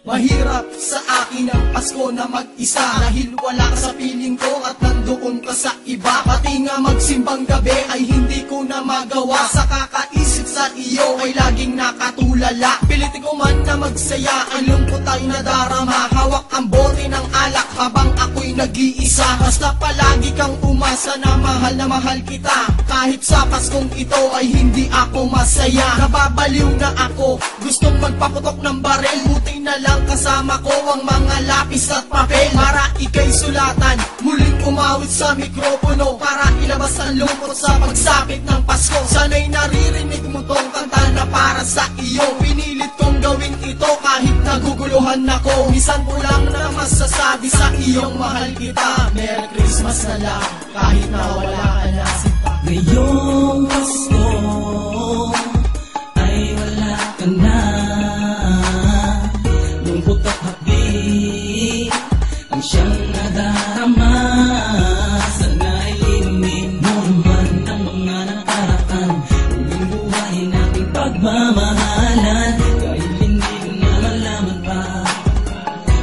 Mahirap sa akin ang Pasko na mag-isa, dahil wala ka sa piling ko at nandoon ka sa iba. Pati nga magsimbang gabi ay hindi ko na magawa, sa kakaisip sa iyo ay laging nakatulala. Pilitin ko man na magsaya, ang lungkot ay nadarama. Hawak ang bote ng alak habang ako'y nag-iisa. Basta palagi kang umasa na mahal kita, kahit sa Paskong ito ay hindi ako masaya. Nababaliw na ako, gustong magpaputok ng baril. Buti na lang kasama ko ang mga lapis at papel, para ika'y sulatan, muling umawit sa mikropono, para ilabas ang lungkot sa pagsapit ng Pasko. Sana'y naririnig mo tong kanta na para sa iyo. Pinilit kong gawin ito kahit naguguluhan ako. Minsan ko lang na masasabi sa iyong mahal kita. Merry Christmas na lang kahit na wala ka na sinta. Ngayong Pasko ay wala ka na, lungkot at hapdi ang siyang nadarama. Sana'y limunin mo man ang mga nakaraan, huling buhay nating pagmamahalan. Kahit hindi ko na malaman pa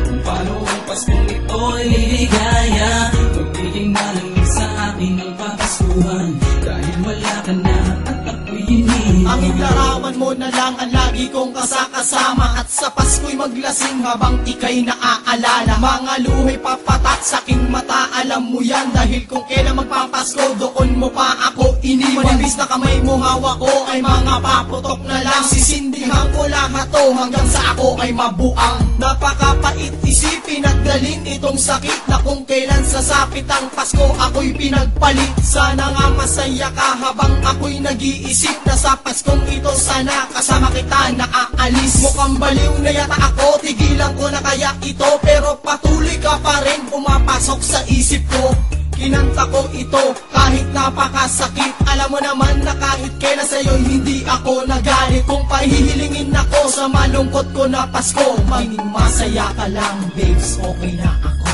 kung paano ang Paskong ito'y liligaya. Magiging malamig sa akin ang papaskuhan, dahil wala ka na at ako'y iniwan. Ang larawan mo na lang ang lagi kong kasama, at sa Pasko'y maglasing habang ika'y naaalala. Mga luhay papatak sa aking mata, alam mo yan, dahil kung kailan magpapasko doon mo pa ako iniwan. Manibis na kamay mo hawak ko ay mga paputok na lang. Sisindihan ko lahat to hanggang sa ako ay mabuang. Napakapait isipin at galin itong sakit, na kung kailan sasapit ang Pasko ako'y pinagpalit. Sana nga masaya ka habang ako'y nag-iisip na sa Paskong ito sana kasama kita na aalis. Mukhang baliw na yata ako, tigilan ko na kaya ito, pero patuloy ka pa rin pumapasok sa isip ko. Kinanta ko ito kahit napakasakit, alam mo naman na kahit kailan sa'yo hindi ako nagalit. Kung pahihilingin ako sa malungkot ko na Pasko, maging masaya ka lang babes, okay na ako.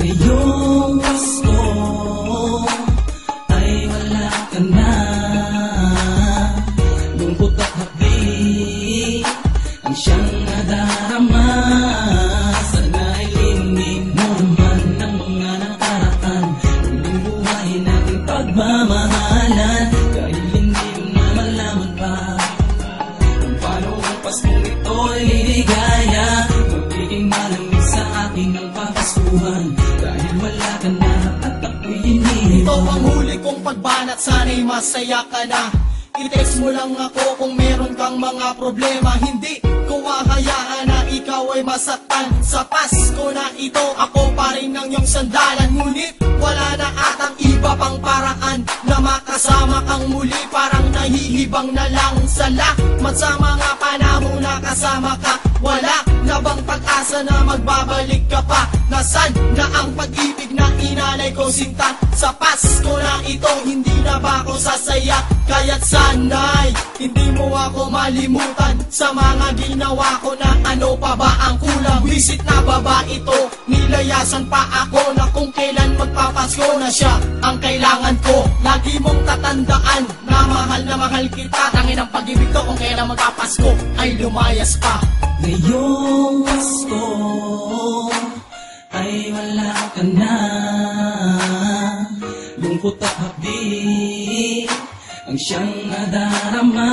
Ngayong Pasko ay wala ka na, lungkot at hapdi ang siyang nadarama. Sana'y limunin mo man ang mga nakaraan, huling buhay nating pagmamahalan. Kahit hindi mo na malaman pa kung paano ang Paskong ito'y liligaya. Magiging malamig sa akin ang papaskuhan, dahil wala ka na at ako'y iniwan. Ito ang huli kong pagbanat, sana'y masaya ka na. I-text mo lang ako kung meron kang mga problema. Hindi ko hahayaan na ikaw ay masaktan. Sa Pasko na ito, ako pa rin ang iyong sandalan. Ngunit wala na atang iba pang paraan na makasama kang muli. Parang nahihibang na lang sa lahat sa mga panahon na kasama ka. Wala na bang pag-asa na magbabalik ka pa? Nasaan na ang pag-ibig na inalay ko sinta? Sa Pasko na ito, hindi na ba ako sasaya? Kaya't sana'y hindi mo ako malimutan sa mga ginawa ko, na ano pa ba ang kulang? Wisit na ba ba ito? Nilayasan pa ako na kung kailan magpapasko na siya ang kailangan ko. Lagi mong tatandaan na mahal kita. Tangin ang pag-ibig ko kung kailan magpapasko ay lumayas pa. Ngayong Pasko ay wala ka na, lungkot at hapdi ang siyang nadarama.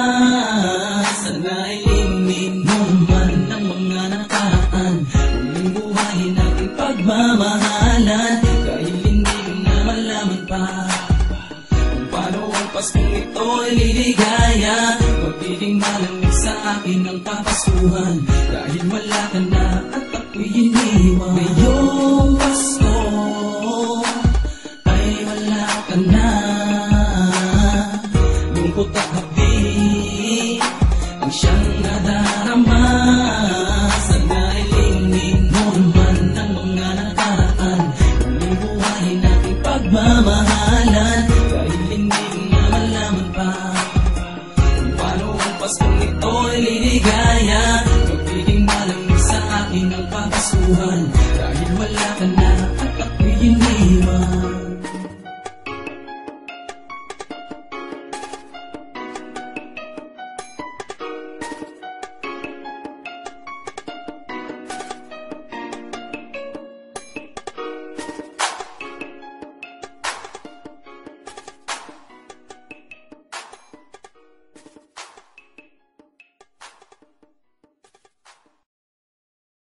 Sana'y limunin mo man ang mga nakaraan, huling buhay nating pagmamahalan. Kahit hindi ko na malaman pa kung paano ang Paskong ito'y liligaya. Magiging malamig sa akin ang papaskuhan, dahil wala ka na at ako'y iniwan. Ngayong Pasko ay wala ka na, lungkot at hapdi ang siyang nadarama. Sana'y limunin mo man ang mga nakaraan, huling buhay nating pagmamahalan. Kahit hindi ko na malaman pa kung paano ang Paskong ito'y liligaya. Magiging malamig sa akin ang papasuhan, dahil wala ka na at ako'y iniwan.